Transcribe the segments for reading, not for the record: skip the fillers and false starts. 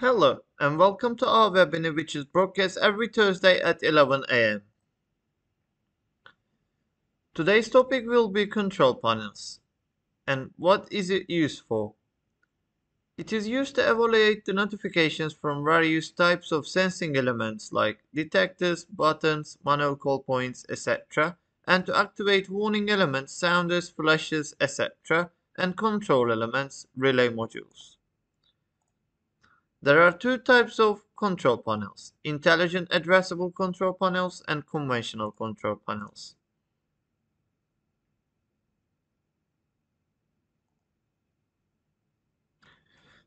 Hello, and welcome to our webinar, which is broadcast every Thursday at 11 a.m. Today's topic will be control panels. And what is it used for? It is used to evaluate the notifications from various types of sensing elements like detectors, buttons, manual call points, etc., and to activate warning elements, sounders, flashes, etc., and control elements, relay modules. There are two types of control panels: intelligent addressable control panels and conventional control panels.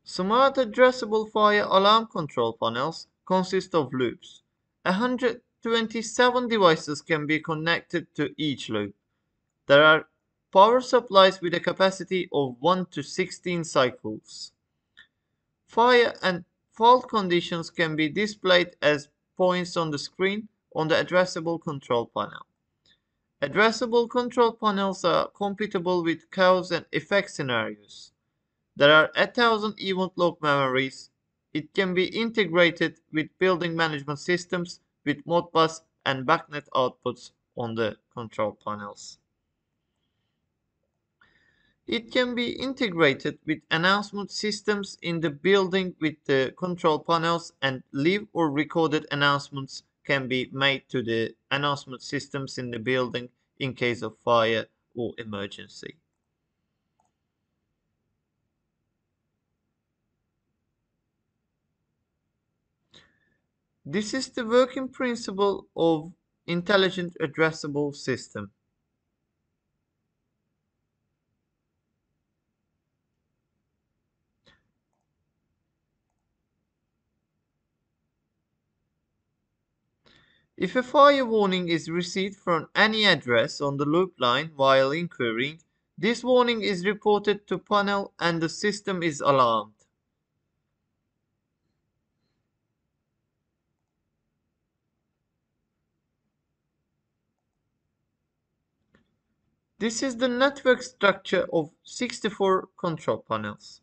Smart addressable fire alarm control panels consist of loops. 127 devices can be connected to each loop. There are power supplies with a capacity of 1 to 16 cycles. Fire and fault conditions can be displayed as points on the screen on the addressable control panel. Addressable control panels are compatible with cause and effect scenarios. There are 1,000 event log memories. It can be integrated with building management systems with Modbus and BACnet outputs on the control panels. It can be integrated with announcement systems in the building with the control panels, and live or recorded announcements can be made to the announcement systems in the building in case of fire or emergency. This is the working principle of intelligent addressable system. If a fire warning is received from any address on the loop line while inquiring, this warning is reported to panel and the system is alarmed. This is the network structure of 64 control panels.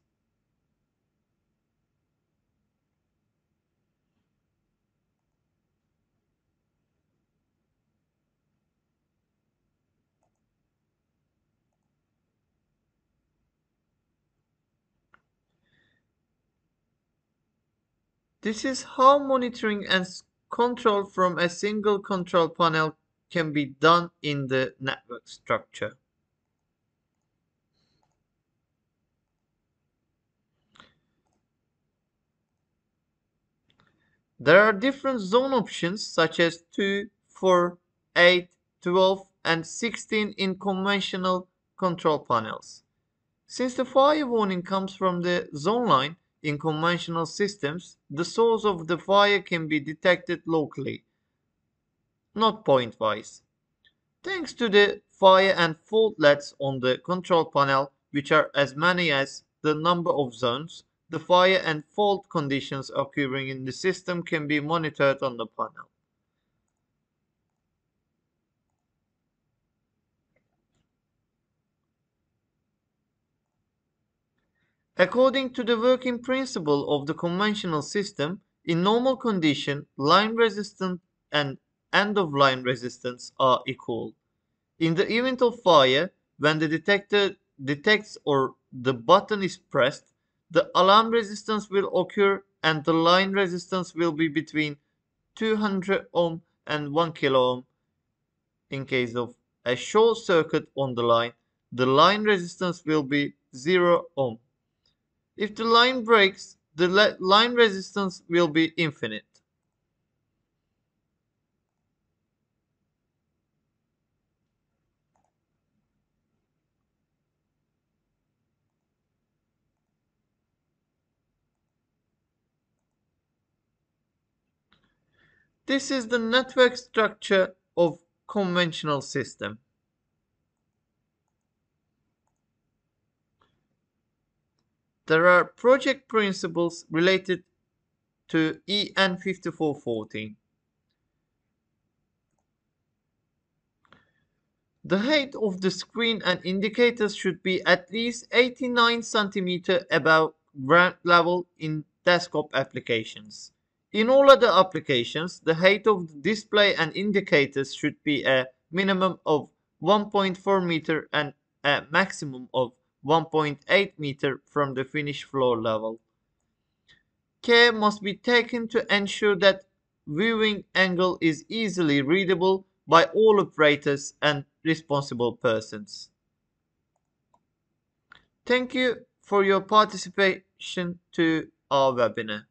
This is how monitoring and control from a single control panel can be done in the network structure. There are different zone options such as 2, 4, 8, 12, and 16 in conventional control panels. Since the fire warning comes from the zone line in conventional systems, the source of the fire can be detected locally, not point-wise. Thanks to the fire and faultlets on the control panel, which are as many as the number of zones, the fire and fault conditions occurring in the system can be monitored on the panel. According to the working principle of the conventional system, in normal condition, line resistance and end-of-line resistance are equal. In the event of fire, when the detector detects or the button is pressed, the alarm resistance will occur and the line resistance will be between 200 ohm and 1 kilo ohm. In case of a short circuit on the line resistance will be 0 ohm. If the line breaks, the line resistance will be infinite. This is the network structure of conventional system. There are project principles related to EN5414. The height of the screen and indicators should be at least 89 cm above ground level in desktop applications. In all other applications, the height of the display and indicators should be a minimum of 1.4 meter and a maximum of 1.8 meter from the finished floor level. Care must be taken to ensure that viewing angle is easily readable by all operators and responsible persons. Thank you for your participation to our webinar.